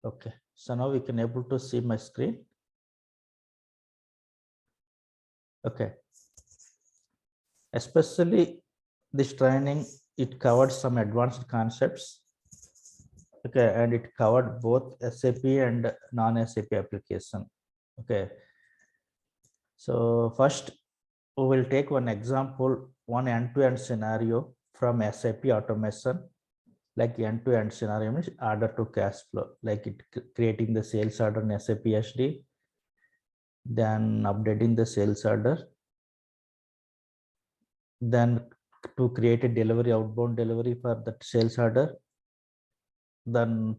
Okay, so now we can able to see my screen. Okay, especially this training, it covered some advanced concepts. Okay, and it covered both SAP and non-SAP application. Okay, so first we will take one example, one end-to-end scenario from SAP Automation. Like end-to-end scenario means order to cash flow, like it creating the sales order in SAP SD, then updating the sales order, then to create a delivery, outbound delivery for the sales order, then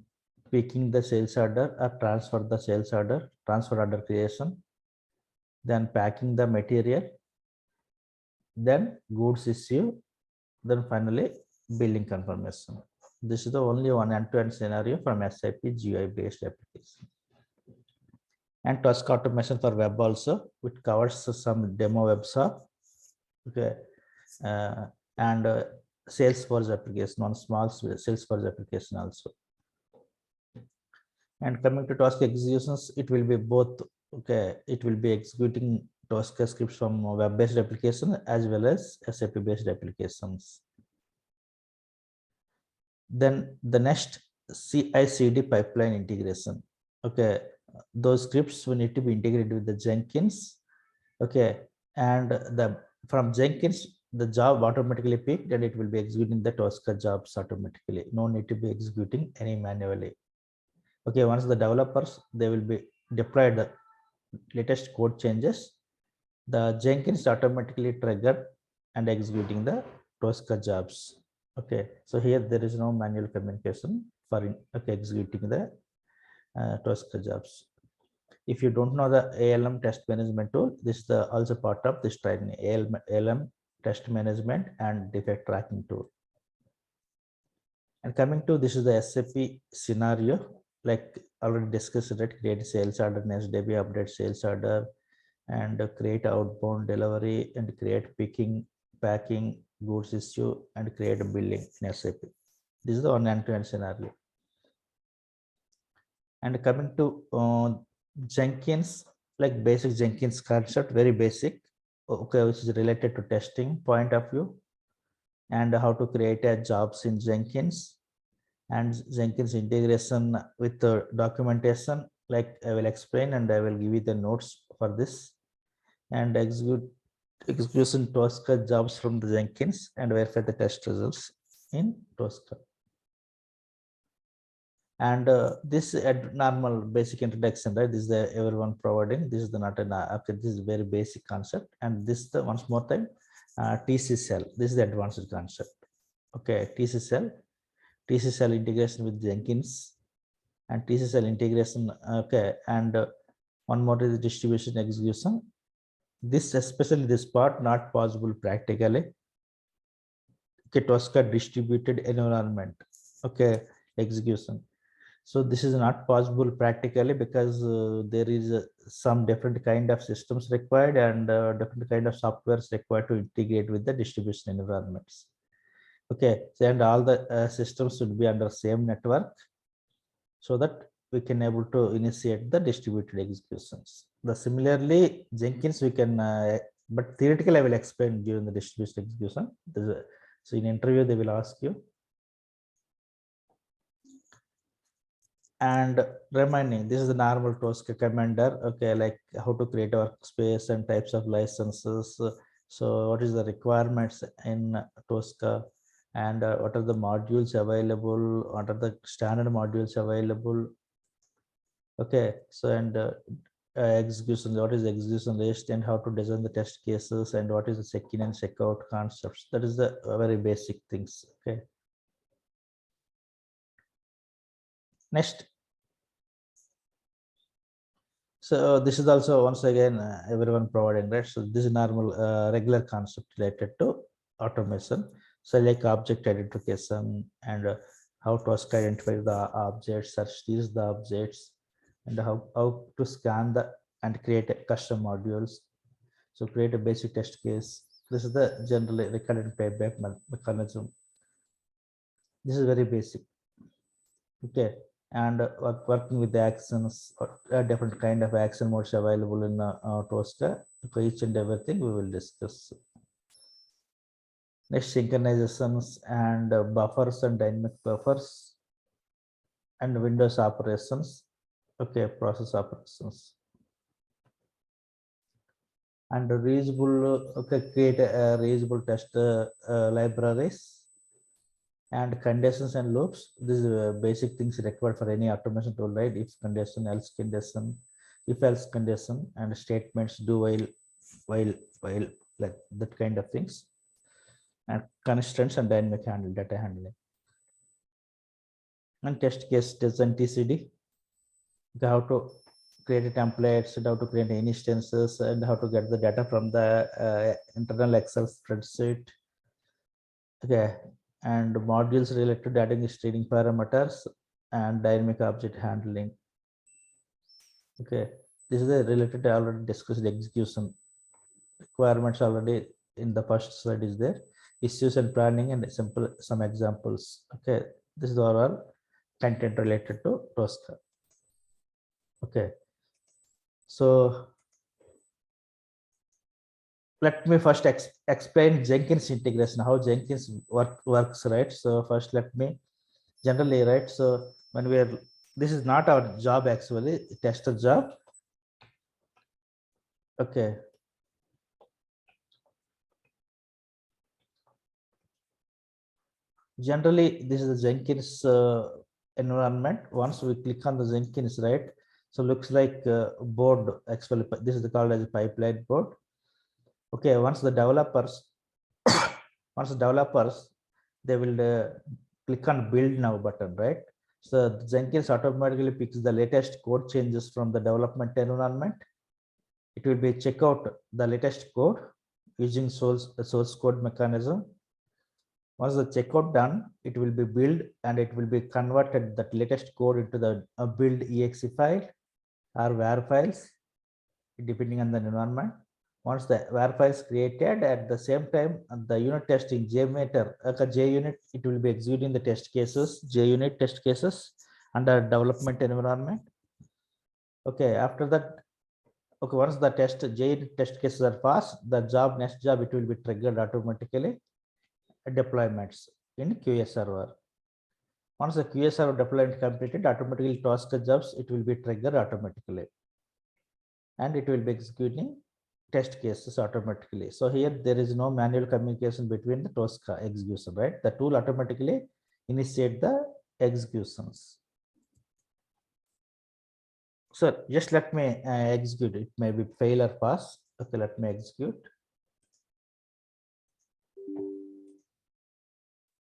picking the sales order or transfer the sales order, transfer order creation, then packing the material, then goods issue, then finally billing confirmation. This is the only one end-to-end scenario from SAP GUI based application. And TOSCA Automation for web also, which covers some demo web shop. Okay, and Salesforce application, one small Salesforce application also. And coming to TOSCA executions, it will be both. Okay, it will be executing TOSCA scripts from web-based application as well as SAP-based applications. Then the next CI/CD pipeline integration. Okay, those scripts will need to be integrated with the Jenkins. Okay, and from Jenkins the job automatically picked and it will be executing the TOSCA jobs automatically. No need to be executing any manually. Okay, once the developers, they will be deployed the latest code changes, the Jenkins automatically triggered and executing the TOSCA jobs. Okay, so here there is no manual communication for executing the TOSCA jobs. If you don't know the ALM test management tool, this is the also part of this training, ALM test management and defect tracking tool. And coming to this is the SAP scenario, like already discussed, that create sales order, SDB update sales order, and create outbound delivery, and create picking, packing, goods issue, and create billing in SAP. This is the one end-to-end scenario. And coming to Jenkins, like basic Jenkins concept, very basic. Okay, which is related to testing point of view, and how to create a jobs in Jenkins, and Jenkins integration with the documentation. Like I will explain, and I will give you the notes for this. And execution TOSCA jobs from the Jenkins and verify the test results in TOSCA. And this normal basic introduction, right? This is the everyone providing. This is the not an okay, this is very basic concept. And this the once more time, TC cell. This is the advanced concept. Okay, TC cell integration with Jenkins, and TC cell integration. Okay, and one more is the distribution execution. This, especially this part, not possible practically. Okay, TOSCA distributed environment. Okay, execution. So this is not possible practically because there is some different kind of systems required and different kind of softwares required to integrate with the distribution environments. Okay, so and all the systems should be under same network so that we can able to initiate the distributed executions. The similarly Jenkins we can, but theoretically I will explain during the distributed execution. So in interview they will ask you. And reminding, this is the normal TOSCA commander. Okay, like how to create a workspace and types of licenses. So what is the requirements in TOSCA, and what are the modules available, what are the standard modules available. Okay, so and execution, what is the execution list, and how to design the test cases, and what is the check-in and check-out concepts. That is the very basic things. Okay, next. So this is also once again everyone providing, right? So this is normal regular concept related to automation. So like object identification, and how to identify the objects, search these the objects, and how to scan the and create a custom modules. So create a basic test case. This is the generally recurrent payback mechanism. This is very basic. Okay. and working with the actions, different kind of action modes available in TOSCA. For each and everything we will discuss. Next, synchronizations and buffers and dynamic buffers and Windows operations. Okay, process operations. And reusable, okay, create a reusable test libraries and conditions and loops. This is basic things required for any automation tool, right? If condition, else condition, if else condition, and statements, do while, like that kind of things, and constraints and dynamic data handling, and test case design TCD. How to create templates, how to create instances, and how to get the data from the internal Excel spreadsheet. Okay, and modules related to adding string parameters and dynamic object handling. Okay, this is related to already discussed execution requirements already in the first slide is there. Issues and planning and some examples. Okay, this is all content related to TOSCA. Okay, so let me first explain Jenkins integration, how Jenkins works, right? So first let me generally, right? So when we are, this is not our job actually, tester job. Okay. Generally, this is the Jenkins environment. Once we click on the Jenkins, right? So looks like board actually, this is called as a pipeline board. Okay, once the developers, they will click on build now button, right? So Jenkins automatically picks the latest code changes from the development environment. It will be check out the latest code using source code mechanism. Once the checkout done, it will be build and it will be converted that latest code into the build exe file or var files, depending on the environment. Once the var files created, at the same time, the unit testing JUnit, it will be executing the test cases, JUnit test cases under development environment. Okay, after that, okay, once the JUnit test cases are passed, the next job, it will be triggered automatically. Deployments in QA server. Once the QA server deployment completed, automatically TOSCA jobs, it will be triggered automatically. And it will be executing test cases automatically. So here there is no manual communication between the TOSCA execution, right? The tool automatically initiate the executions. So just let me execute it. Maybe fail or pass. Okay, let me execute.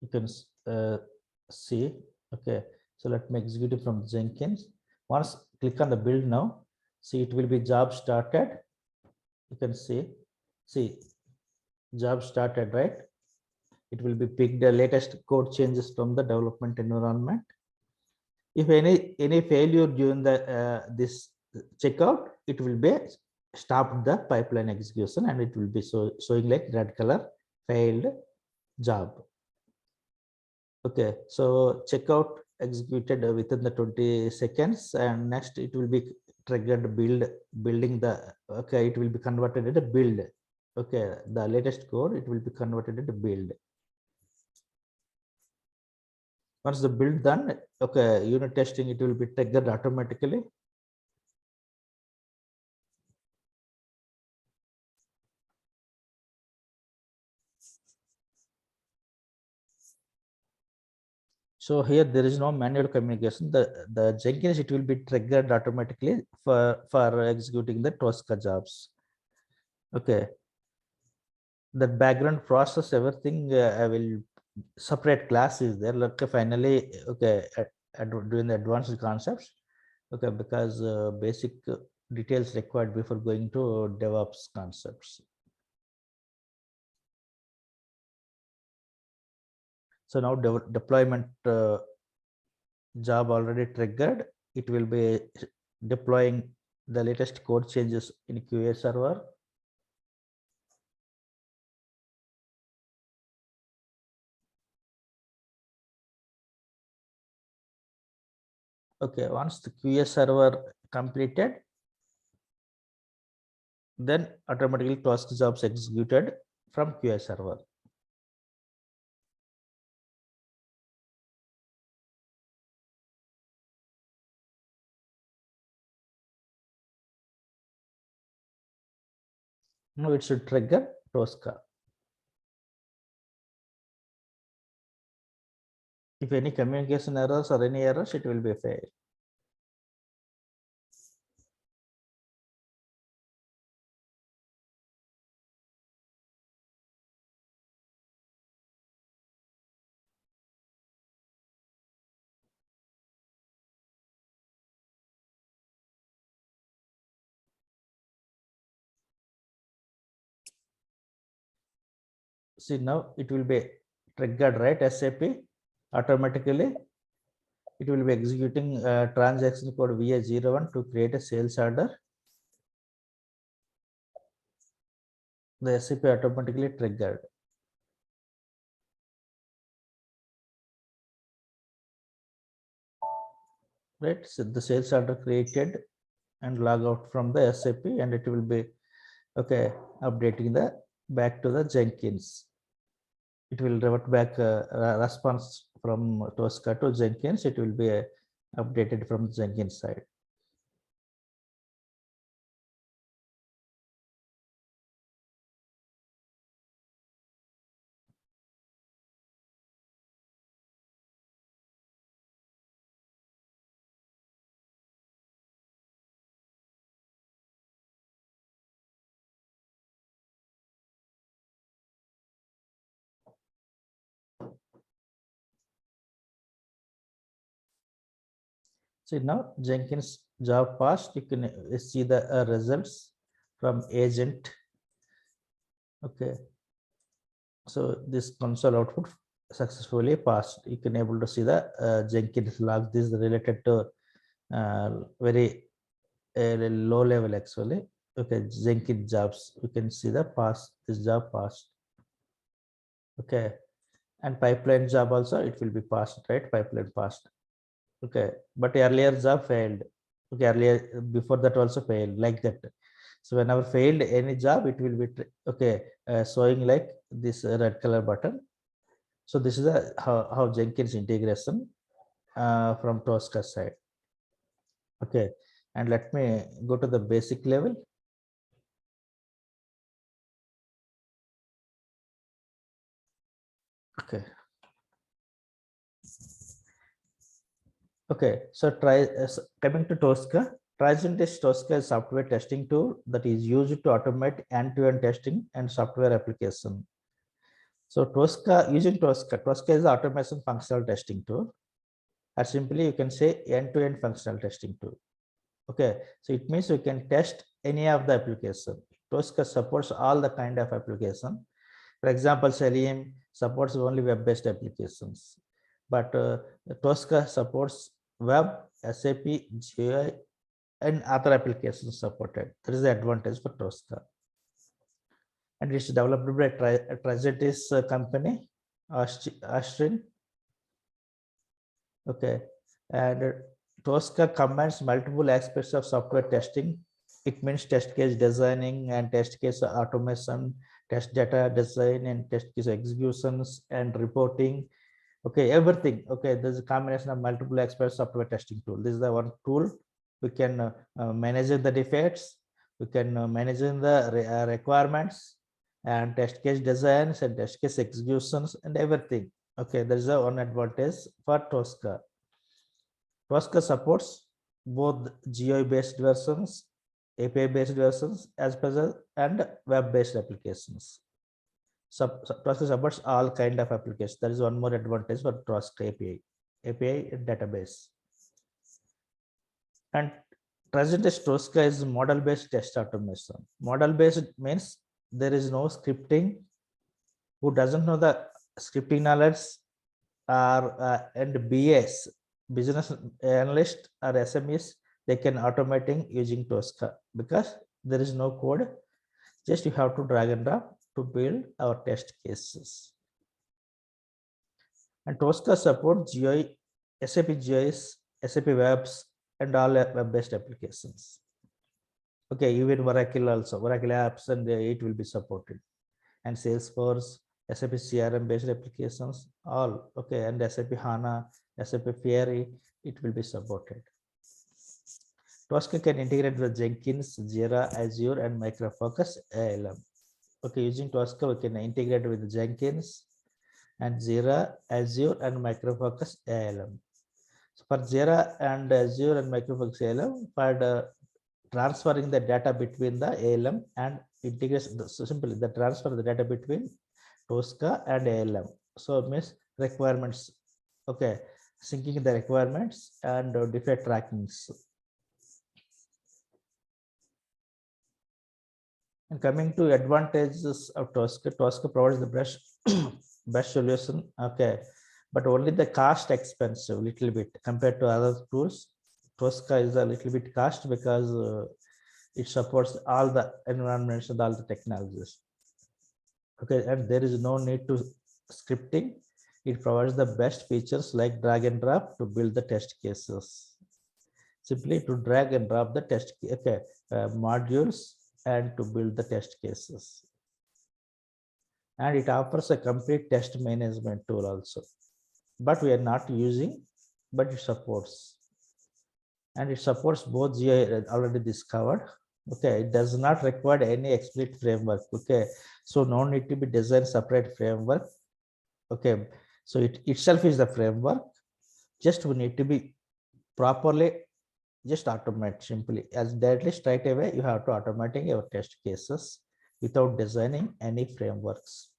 You can see. Okay, so let me execute it from Jenkins. Once click on the build now, see it will be job started. You can see job started, right? It will be picked the latest code changes from the development environment. If any failure during the this checkout, it will be stopped the pipeline execution and it will be showing like red color failed job. Okay, so checkout executed within the 20 seconds, and next it will be triggered building the, okay, it will be converted into build. Okay, the latest code, it will be converted into build. Once the build done, okay, unit testing, it will be triggered automatically. So here there is no manual communication. The Jenkins, it will be triggered automatically for executing the TOSCA jobs. Okay, the background process, everything I will separate class is there. Okay, finally, okay, doing the advanced concepts. Okay, because basic details required before going to DevOps concepts. So now deployment job already triggered. It will be deploying the latest code changes in QA server. Okay, once the QA server completed, then automatically task jobs executed from QA server. Now it should trigger TOSCA. If any communication errors or any errors, it will be fail. See, now it will be triggered, right? SAP automatically. It will be executing transaction code VA01 to create a sales order. The SAP automatically triggered. Right, so the sales order created and log out from the SAP, and it will be okay updating the back to the Jenkins. It will revert back response from TOSCA to Jenkins. It will be updated from Jenkins side. See, now Jenkins job passed. You can see the results from agent. Okay, so this console output successfully passed. You can able to see the Jenkins log. This is related to very low level actually. Okay, Jenkins jobs. You can see the pass. This job passed. Okay, and pipeline job also it will be passed, right? Pipeline passed. Okay, but earlier job failed. Okay, earlier before that also failed, like that. So whenever failed any job, it will be okay showing like this red color button. So this is a how Jenkins integration from TOSCA side. Okay, and let me go to the basic level. Okay. Okay, so coming to TOSCA, Tricentis TOSCA is software testing tool that is used to automate end-to-end testing and software application. So TOSCA, using TOSCA is the automation functional testing tool. Or simply you can say end-to-end functional testing tool. Okay, so it means you can test any of the application. TOSCA supports all the kind of application. For example, Selenium supports only web-based applications, but TOSCA supports web, SAP, GUI, and other applications supported. That is the advantage for TOSCA. And it's developed by Tricentis company, Austrian. Okay, and TOSCA combines multiple aspects of software testing. It means test case designing and test case automation, test data design and test case executions and reporting. Okay, everything. Okay, there's a combination of multiple aspects software testing tool. This is the one tool. We can manage the defects. We can manage the requirements and test case designs and test case executions and everything. Okay, there is a one advantage for TOSCA. TOSCA supports both GUI based versions, API based versions, as well as and web based applications. TOSCA supports all kind of applications. There is one more advantage for TOSCA API and database. And Tricentis TOSCA is model based test automation. Model based means there is no scripting. Who doesn't know the scripting knowledge and BS, business analyst or SMEs, they can automating using TOSCA because there is no code. Just you have to drag and drop to build our test cases. And TOSCA support GUI, SAP GUIs SAP Webs, and all web-based applications. Okay, even Oracle also, Oracle apps, and it will be supported. And Salesforce, SAP CRM based applications, all okay, and SAP HANA, SAP Fiori, it will be supported. TOSCA can integrate with Jenkins, Jira, Azure, and Micro Focus ALM. Okay, using TOSCA, we can integrate with Jenkins and Jira, Azure, and Micro Focus ALM. So for Jira and Azure and Micro Focus ALM, for the transferring the data between the ALM and integration, so simply the transfer the data between TOSCA and ALM. So it means requirements, okay, syncing the requirements and defect trackings. And coming to advantages of TOSCA, TOSCA provides the best solution, okay, but only the cost expensive little bit compared to other tools. TOSCA is a little bit cost because it supports all the environments and all the technologies. Okay, and there is no need to scripting. It provides the best features like drag and drop to build the test cases. Simply to drag and drop the test modules and to build the test cases. And it offers a complete test management tool also, but we are not using, but it supports. And it supports both GI already discovered. Okay, it does not require any explicit framework. Okay, so no need to be designed separate framework. Okay, so it itself is the framework. Just we need to be properly just automate simply as directly straight away. You have to automating your test cases without designing any frameworks.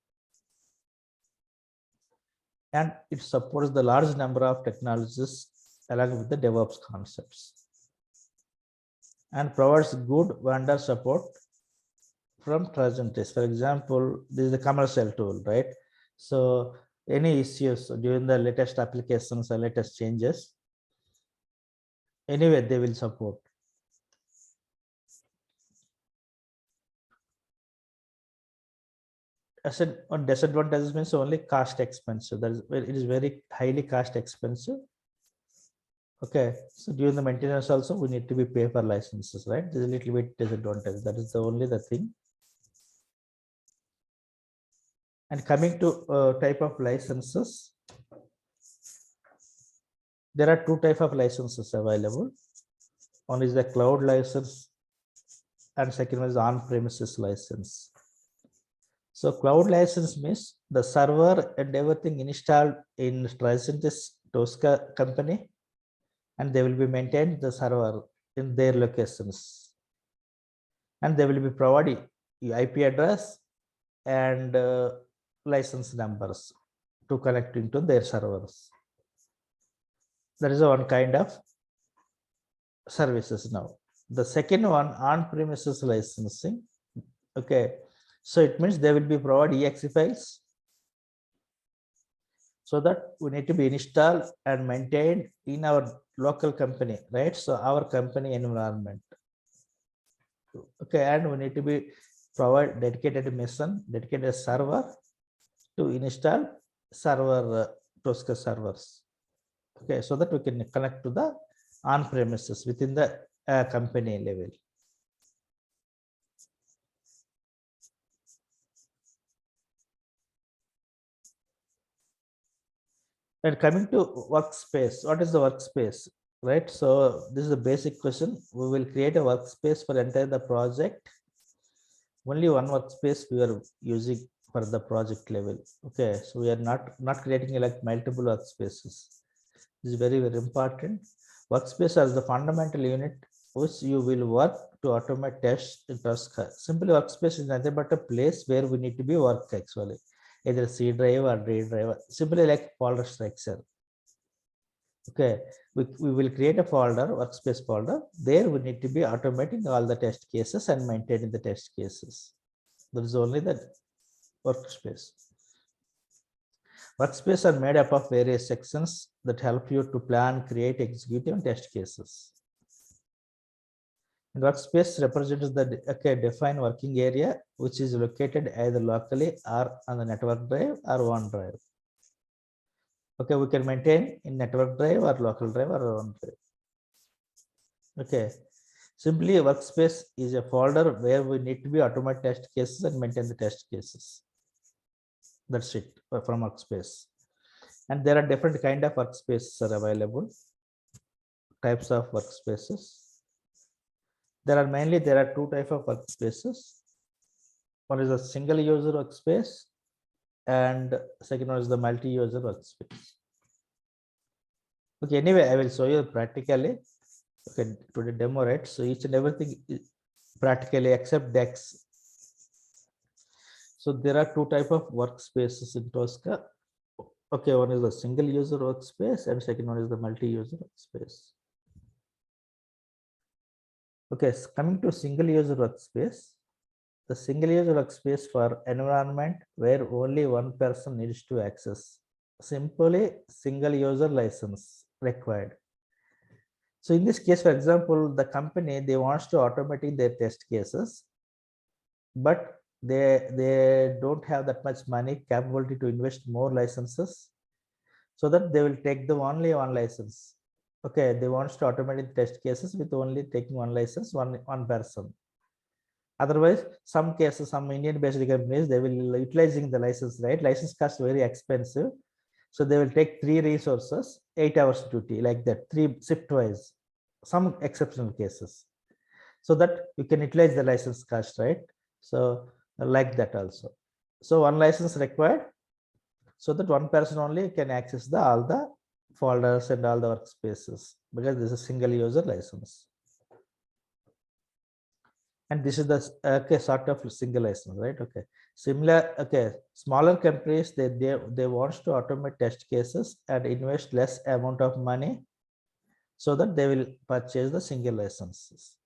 And it supports the large number of technologies along with the DevOps concepts, and provides good vendor support from Tricentis. For example, this is the commercial tool, right? So any issues during the latest applications or latest changes, anyway, they will support. As on disadvantages means only cost expensive. That is, it is very highly cost expensive. Okay, so during the maintenance also we need to be pay for licenses, right? There's a little bit disadvantage. That is the only the thing. And coming to type of licenses, there are two types of licenses available. One is the cloud license, and second one is on-premises license. So cloud license means the server and everything installed in Tricentis TOSCA company, and they will be maintained the server in their locations, and they will be providing IP address and license numbers to connect into their servers. That is one kind of services. Now the second one, on-premises licensing. Okay, so it means they will be provided exe files, so that we need to be installed and maintained in our local company, right? So our company environment. Okay, and we need to be provide dedicated machine, dedicated server to install server TOSCA servers. Okay, so that we can connect to the on-premises within the company level. And coming to workspace, what is the workspace, right? So this is a basic question. We will create a workspace for entire the project. Only one workspace we are using for the project level. Okay, so we are not creating like multiple workspaces. This is very, very important. Workspace as the fundamental unit which you will work to automate tests in TOSCA. Simply workspace is nothing but a place where we need to be work actually, either C drive or D drive, simply like folder structure. Okay, we will create a folder, workspace folder. There we need to be automating all the test cases and maintaining the test cases. That is only the workspace. Workspace are made up of various sections that help you to plan, create, execute, and test cases. And workspace represents the defined working area which is located either locally or on the network drive or OneDrive. Okay, we can maintain in network drive or local drive or own drive. Okay, simply a workspace is a folder where we need to be automate test cases and maintain the test cases. That's it from workspace. And there are different kind of workspaces are available, types of workspaces. There are two types of workspaces. One is a single user workspace and second one is the multi-user workspace. Okay, anyway, I will show you practically. Okay, to the demo, right? So each and everything is practically except DEX. So there are two types of workspaces in TOSCA. Okay, one is the single user workspace and second one is the multi-user workspace. Okay, so coming to single user workspace, the single user workspace for environment where only one person needs to access. Simply single user license required. So in this case, for example, the company, they wants to automate their test cases, but they don't have that much money capability to invest more licenses, so that they will take the only one license. Okay, they wants to automate the test cases with only taking one license, one person. Otherwise, some cases, some Indian based companies, they will utilizing the license, right? License cost very expensive. So they will take 3 resources, 8 hours duty, like that, 3 shift wise, some exceptional cases, so that you can utilize the license cost, right? So like that also. So one license required, so that one person only can access all the folders and all the workspaces, because this is a single user license. And this is the okay, sort of single license, right? Okay, similar. Okay, smaller companies, they want to automate test cases and invest less amount of money, so that they will purchase the single licenses.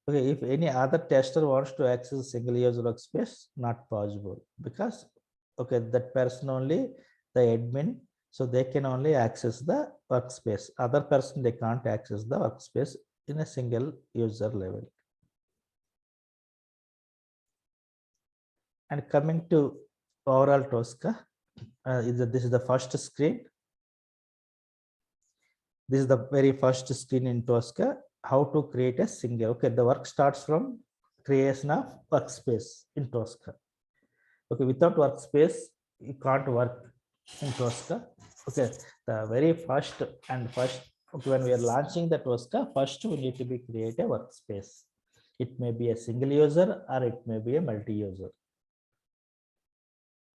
Okay, if any other tester wants to access single user workspace, not possible, because okay, that person only the admin, so they can only access the workspace. Other person, they can't access the workspace in a single user level. And coming to overall TOSCA, this is the first screen. This is the very first screen in TOSCA. How to create a single. Okay, the work starts from creation of workspace in TOSCA. Okay, without workspace, you can't work in TOSCA. Okay, the very first, okay, when we are launching the TOSCA, first we need to be create a workspace. It may be a single user or it may be a multi-user.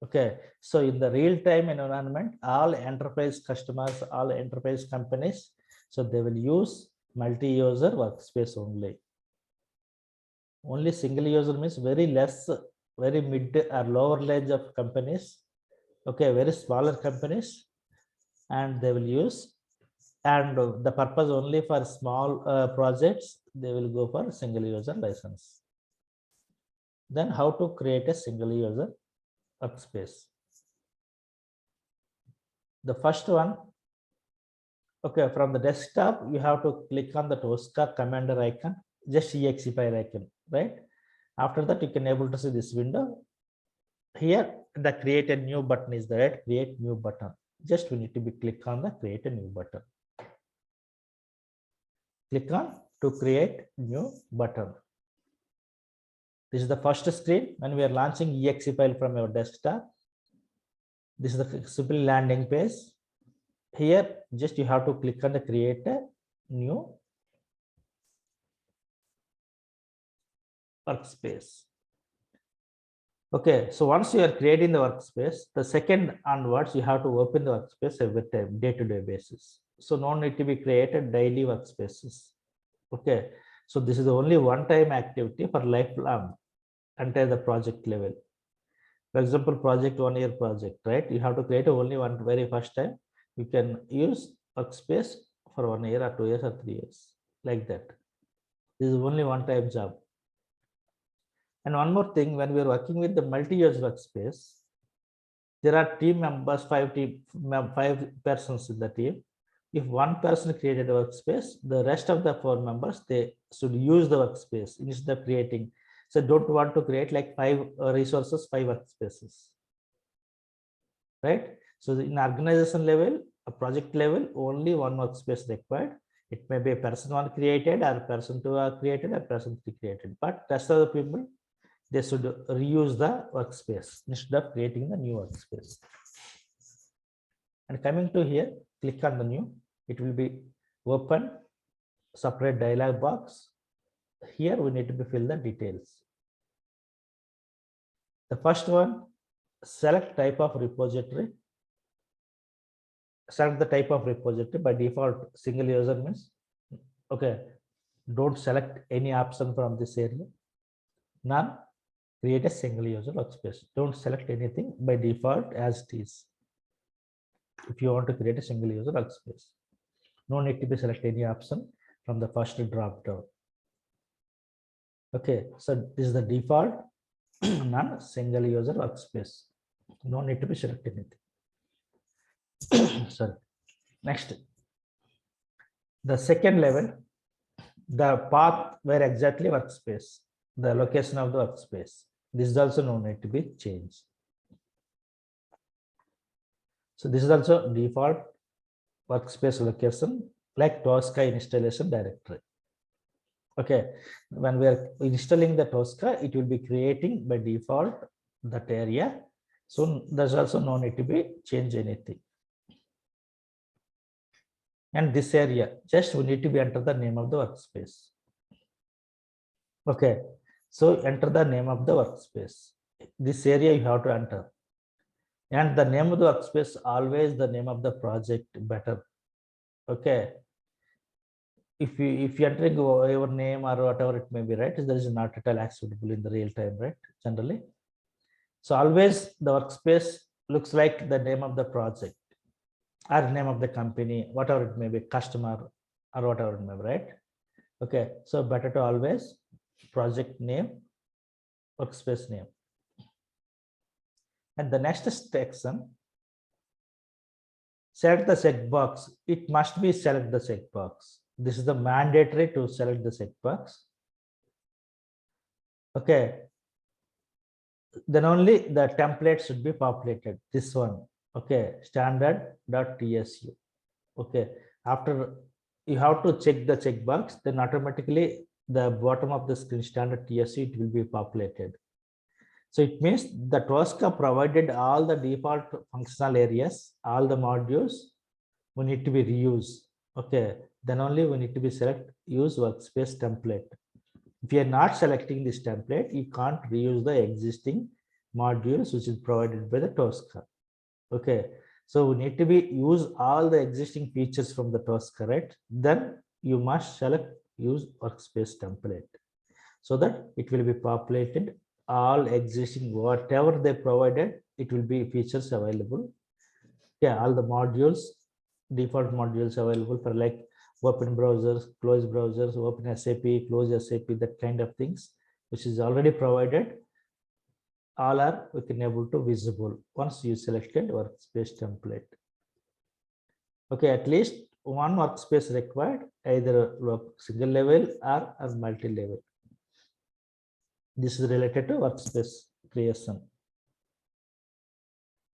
Okay, so in the real-time environment, all enterprise customers, all enterprise companies, so they will use multi-user workspace only. Only single user means very less, very mid or lower range of companies. Okay, very smaller companies, and they will use, and the purpose only for small projects, they will go for single user license. Then how to create a single user workspace? The first one, okay, from the desktop, you have to click on the TOSCA commander icon, just exe file icon, right? After that, you can able to see this window. Here, the create a new button is there, right? Create new button. Just we need to be click on the create a new button. Click on to create new button. This is the first screen when we are launching exe file from your desktop. This is the simple landing page. Here, just you have to click on the create a new workspace. Okay, so once you are creating the workspace, the second onwards, you have to open the workspace every time, day-to-day basis. So no need to be created daily workspaces. Okay, so this is only one-time activity for lifelong until the project level. For example, project 1 year project, right? You have to create only one very first time. You can use workspace for 1 year or 2 years or 3 years, like that. This is only one-time job. And one more thing, when we are working with the multi-user workspace, there are team members, 5 persons in the team. If one person created a workspace, the rest of the 4 members, they should use the workspace instead of creating. So don't want to create like 5 resources, 5 workspaces. right? So in organization level, a project level, only one workspace required. It may be a person one created, or person two are created, or person three created, but rest of the people, they should reuse the workspace instead of creating the new workspace. And coming to here, click on the new, it will be open, separate dialog box. Here we need to be fill the details. The first one, select type of repository. Select the type of repository. By default, single user means, okay, don't select any option from this area. None. Create a single user workspace. Don't select anything by default as it is. If you want to create a single user workspace, no need to be select any option from the first drop down. Okay, so this is the default non single user workspace. No need to be select anything. Sorry. Next, the second level, the path where exactly workspace, the location of the workspace. This is also no need to be changed. So this is also default workspace location like TOSCA installation directory. Okay, when we are installing the TOSCA, it will be creating by default that area. So there's also no need to be change anything. And this area, just we need to be enter the name of the workspace. Okay, so enter the name of the workspace. This area you have to enter. And the name of the workspace, always the name of the project better. Okay. If you entering your name or whatever it may be, right, there is not at all acceptable in the real time, right, generally. So always the workspace looks like the name of the project or name of the company, whatever it may be, customer or whatever it may be, right? Okay, so better to always project name, workspace name. And the next section, select the checkbox. It must be select the checkbox. This is the mandatory to select the checkbox. Okay. Then only the template should be populated. This one. Okay. Standard.tsu. Okay. After you have to check the checkbox, then automatically the bottom of the screen standard.tsu, it will be populated. So it means the TOSCA provided all the default functional areas, all the modules we need to be reused. Okay, then only we need to be select use workspace template. If you are not selecting this template, you can't reuse the existing modules which is provided by the TOSCA. Okay, so we need to be use all the existing features from the TOSCA, right? Then you must select use workspace template so that it will be populated all existing whatever they provided, it will be features available. Yeah, all the modules, default modules available for like open browsers, close browsers, open SAP, close SAP, that kind of things, which is already provided. All are we can able to visible once you selected workspace template. Okay, at least one workspace required, either single level or multi-level. This is related to workspace creation.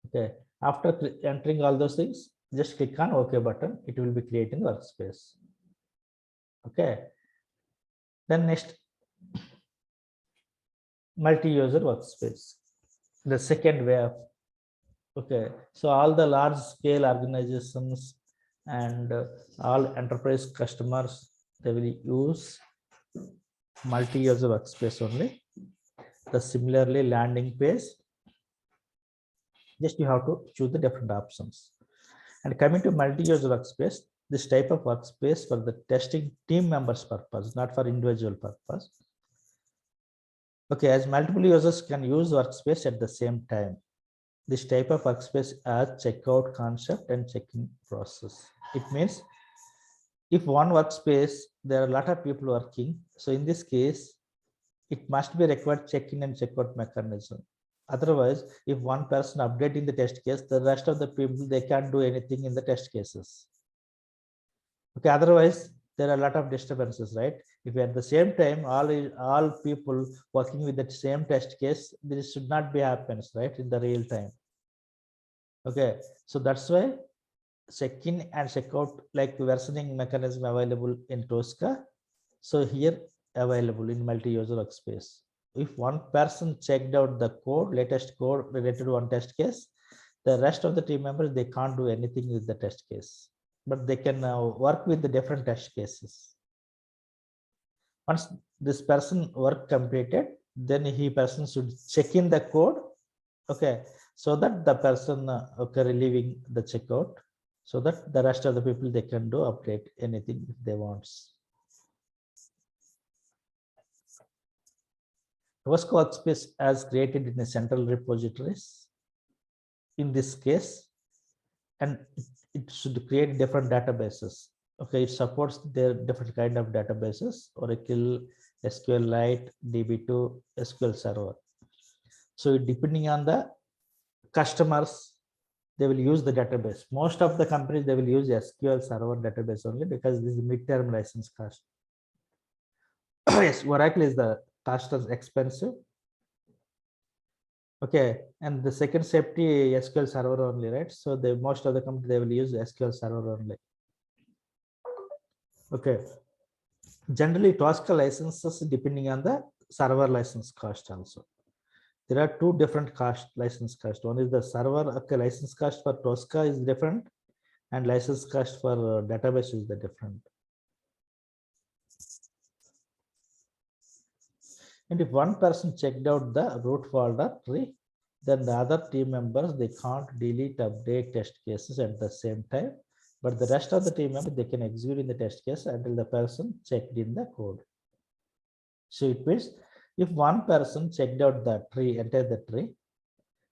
Okay, after entering all those things, just click on OK button. It will be creating workspace. Okay. Then next, multi-user workspace. The second way of, okay. So all the large scale organizations and all enterprise customers, they will use multi-user workspace only. The similarly landing page, just you have to choose the different options. And coming to multi-user workspace, this type of workspace for the testing team members purpose, not for individual purpose. Okay, as multiple users can use workspace at the same time. This type of workspace has checkout concept and checking process. It means if one workspace, there are a lot of people working. So in this case, it must be required check-in and checkout mechanism. Otherwise, if one person updating the test case, the rest of the people, they can't do anything in the test cases. Okay, otherwise, there are a lot of disturbances, right? If at the same time, all people working with the same test case, this should not be happens, right, in the real time. Okay, so that's why check-in and check-out like versioning mechanism available in TOSCA. So here available in multi-user workspace. If one person checked out the code, latest code related to one test case, the rest of the team members, they can't do anything with the test case, but they can work with the different test cases. Once this person work completed, then he person should check in the code. Okay, so that the person okay relieving the checkout, so that the rest of the people they can do update anything if they want. TOSCA workspace as created in a central repositories in this case, and it should create different databases. Okay, it supports their different kind of databases: Oracle, SQLite, DB2, SQL Server. So depending on the customers, they will use the database. Most of the companies they will use SQL Server database only because this is midterm license cost. Yes, Oracle is the cost is expensive. Okay, and the second safety SQL Server only, right? So the most of the company they will use SQL Server only. Okay, generally TOSCA licenses depending on the server license cost also. There are two different license cost. One is the server license cost for TOSCA is different, and license cost for database is the different. And if one person checked out the root folder tree, then the other team members they can't delete, update test cases at the same time, but the rest of the team members they can execute in the test case until the person checked in the code. So it means if one person checked out the tree, entered the tree,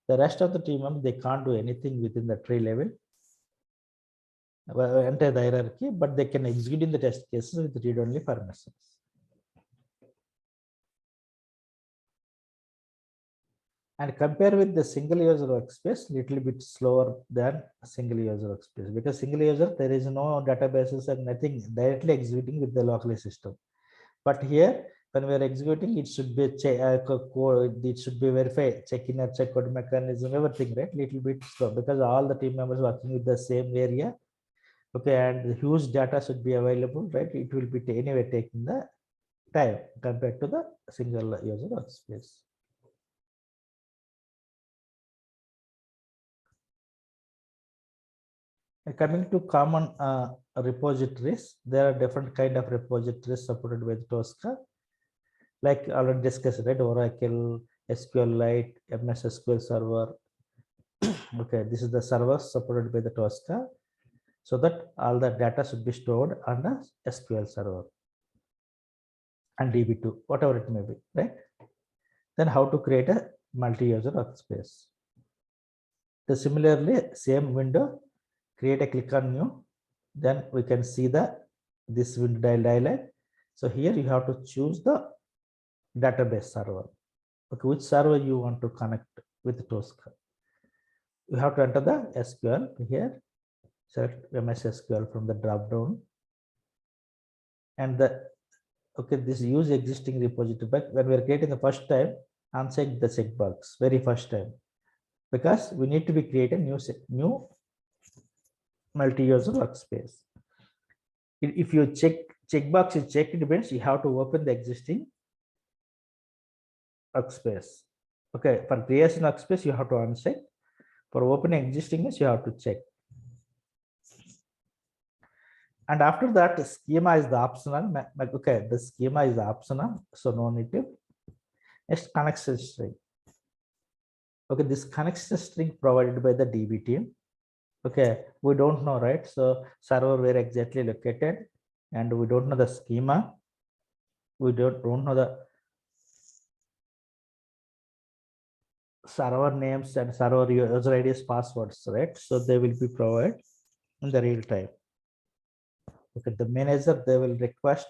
the rest of the team members they can't do anything within the tree level, enter the hierarchy, but they can execute in the test cases with read-only permissions. And compare with the single user workspace, little bit slower than single user workspace, because single user there is no databases and nothing directly executing with the local system. But here, when we are executing, it should be code, it should be verified, check-in or check-out mechanism, everything, right? Little bit slow because all the team members working with the same area. Okay, and the huge data should be available, right? It will be anyway taking the time compared to the single user workspace. Coming to common repositories, there are different kind of repositories supported with TOSCA, like already discussed, right? Oracle, SQLite, MS SQL Server. Okay, this is the servers supported by the TOSCA, so that all the data should be stored on the SQL Server and DB2, whatever it may be, right? Then how to create a multi-user workspace. The similarly, same window, create a click on new, then we can see this window dialog. So here you have to choose the database server. Okay, which server you want to connect with TOSCA. You have to enter the SQL here, select MS SQL from the drop down, and this use existing repository. But when we are creating the first time, uncheck the checkbox very first time, because we need to be creating new multi-user workspace. If you checkbox is checked, it means you have to open the existing workspace. Okay, for creation workspace you have to uncheck. For opening existing is you have to check. And after that, schema is the optional. Okay, the schema is the optional, so no need to. Next, connection string. Okay, this connection string provided by the DB team. Okay, we don't know, right? So server where exactly located, and we don't know the schema. We don't know the server names and server user IDs, passwords, right? So they will be provided in the real time. Okay, the manager they will request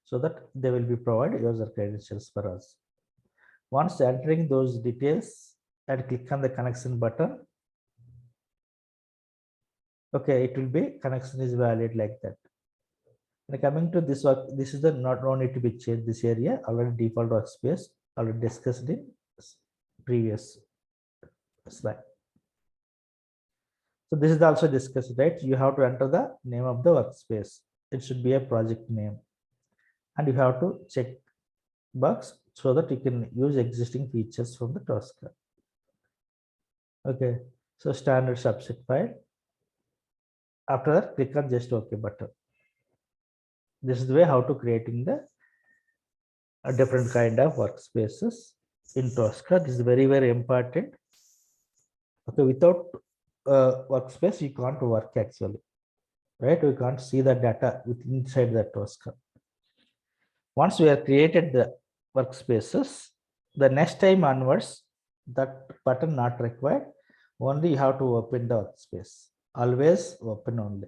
so that they will be provided user credentials for us. Once entering those details and click on the connection button, okay, it will be connection is valid like that. And coming to this work, this is the not need to be changed. This area already default workspace already discussed in previous slide. So this is also discussed, right? You have to enter the name of the workspace. It should be a project name. And you have to check box so that you can use existing features from the TOSCA. Okay, so standard subset file. After that, click on just OK button. This is the way how to creating the a different kind of workspaces in TOSCA. This is very, very important. Okay, without workspace, you can't work actually, right? We can't see the data inside the TOSCA. Once we have created the workspaces, the next time onwards, that button not required. Only you have to open the workspace. Always open only.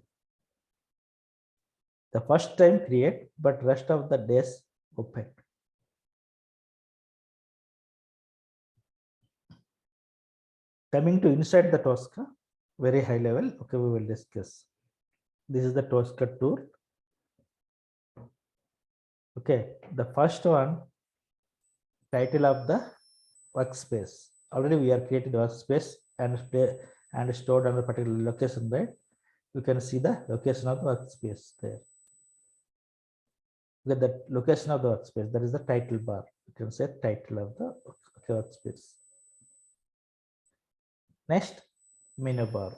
The first time create, but rest of the days open. Coming to inside the TOSCA, very high level. Okay, we will discuss. This is the TOSCA tool. Okay, the first one, title of the workspace. Already we are created workspace and stored on a particular location, right? You can see the location of the workspace there. Get the location of the workspace. That is the title bar. You can say title of the workspace. Next, menu bar.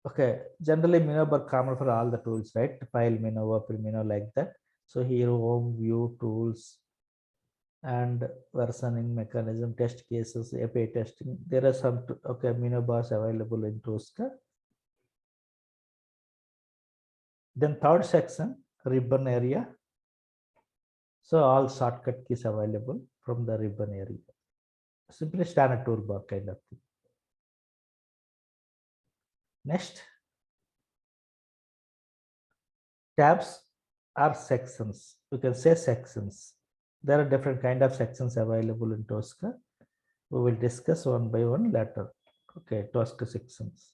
Okay, generally menu bar common for all the tools, right? File menu, open menu, like that. So here, home, view, tools, and versioning mechanism, test cases, API testing. There are some menu bars available in TOSCA. Then third section, ribbon area. So all shortcut keys available from the ribbon area. Simply standard toolbar kind of thing. Next, tabs are sections. You can say sections. There are different kind of sections available in TOSCA. We will discuss one by one later. Okay, TOSCA sections.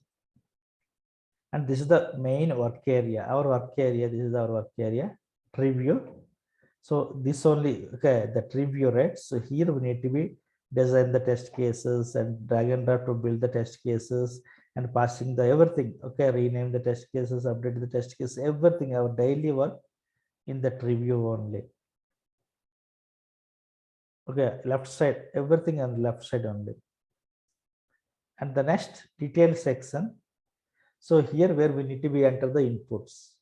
And this is the main work area. Our work area, this is our work area. Preview. So this only, okay, the preview, right? So here we need to be design the test cases and drag and drop to build the test cases and passing the everything. Okay, rename the test cases, update the test case, everything, our daily work in the preview only. Okay, left side, everything on the left side only. And the next detailed section. So here where we need to be enter the inputs.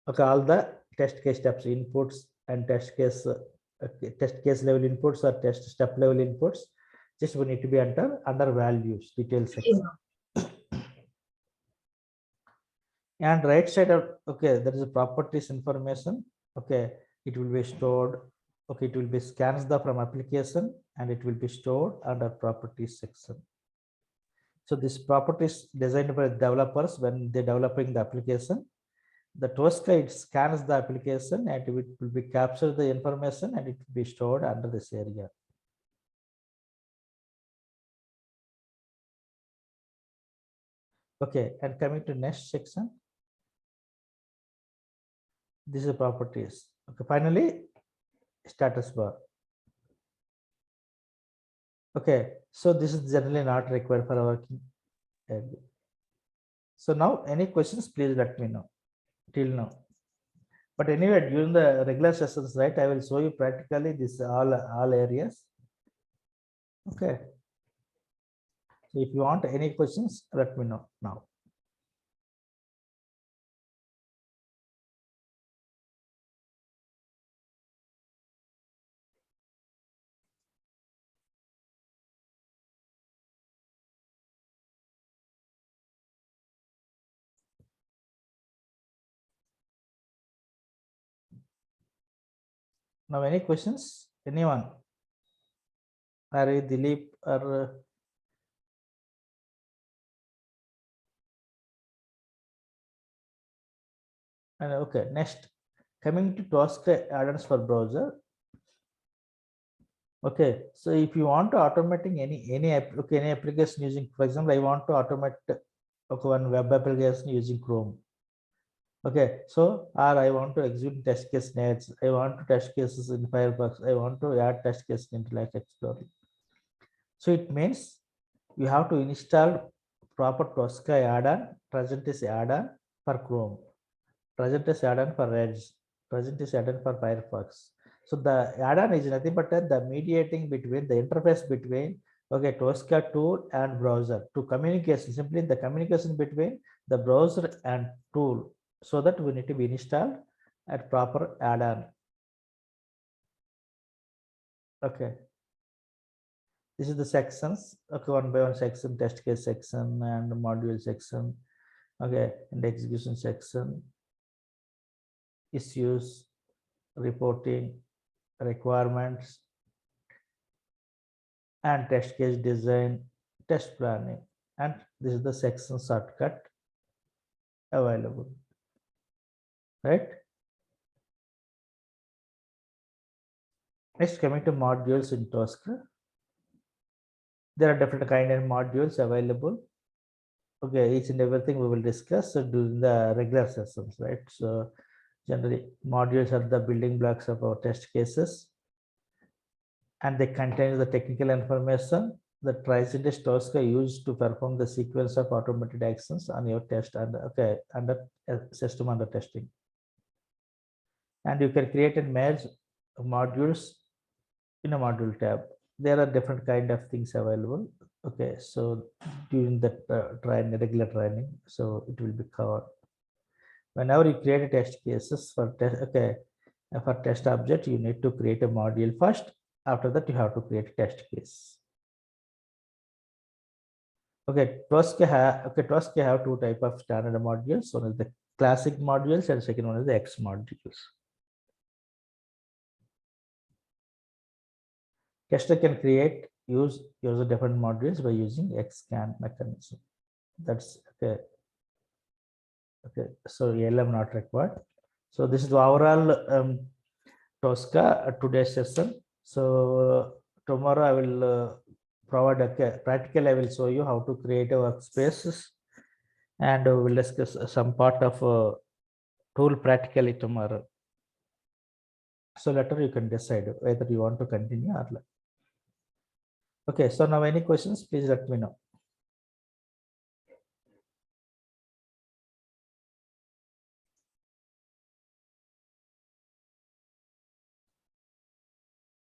Okay, all the test case steps, inputs and test case level inputs or test step level inputs. Just we need to be enter under values, detailed section. And right side of, okay, there is a properties information. Okay, it will be stored. Okay, it will be scans the from application and it will be stored under properties section. So this properties designed by developers when they're developing the application. The TOSCA, it scans the application and it will be capture the information and it will be stored under this area. Okay, and coming to next section. This is properties. Okay, finally, status bar. Okay, so this is generally not required for our working area. So now, any questions, please let me know till now. But anyway, during the regular sessions, right, I will show you practically this all areas. Okay. So if you want any questions, let me know now. Now, any questions? Anyone? Are Dilip or and okay, next coming to TOSCA add-ons for browser. Okay, so if you want to automating any application using, for example, I want to automate one web application using Chrome. Okay, so or I want to execute test case nets, I want to test cases in Firefox, I want to add test case into Internet Explorer. So it means you have to install proper TOSCA add-on, Tricentis add-on for Chrome, Tricentis add-on for Edge, Tricentis add-on for Firefox. So the add-on is nothing but the mediating between the interface between TOSCA tool and browser to communication, simply the communication between the browser and tool, so that we need to be installed at proper add-on. Okay. This is the sections. Okay, one by one section, test case section and module section. Okay, and execution section, issues, reporting, requirements, and test case design, test planning. And this is the section shortcut available, right? Next, coming to modules in TOSCA. There are different kind of modules available. Okay, each and everything we will discuss during the regular sessions, right? So generally, modules are the building blocks of our test cases, and they contain the technical information that Tricentis TOSCA used to perform the sequence of automated actions on your test under system under testing. And you can create and merge modules in a module tab. There are different kind of things available. Okay, so during the regular training, so it will be covered. Whenever you create a test cases for test, for test object, you need to create a module first. After that, you have to create a test case. Okay, TOSCA have two type of standard modules. One is the classic modules, and second one is the X modules. Tester can use the different modules by using XCAN mechanism. That's okay. Okay, so ELM not required. So this is the overall TOSCA today's session. So tomorrow I will provide a practical. I will show you how to create a workspaces, and we will discuss some part of tool practically tomorrow. So later you can decide whether you want to continue or not. Okay, so now any questions, please let me know.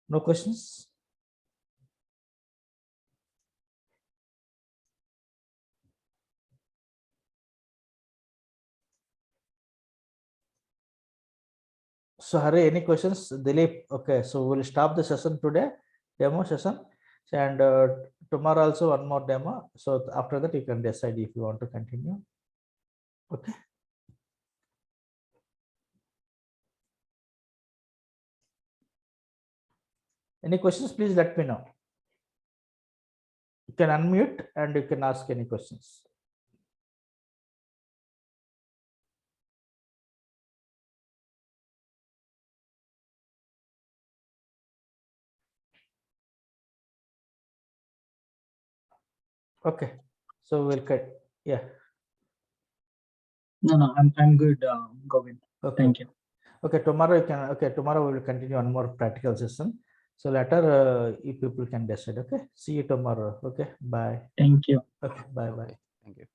No questions? So Hari, any questions? Dilip, okay, so we'll stop the session today, demo session, and tomorrow also one more demo. So after that you can decide if you want to continue. Okay. Any questions, please let me know. You can unmute and you can ask any questions. Okay, so we'll cut. Yeah. No, I'm good, Govind. Okay. Thank you. Okay, tomorrow you can. Okay, tomorrow we will continue one more practical session. So later, you people can decide. Okay, see you tomorrow. Okay, bye. Thank you. Okay, bye. Thank you.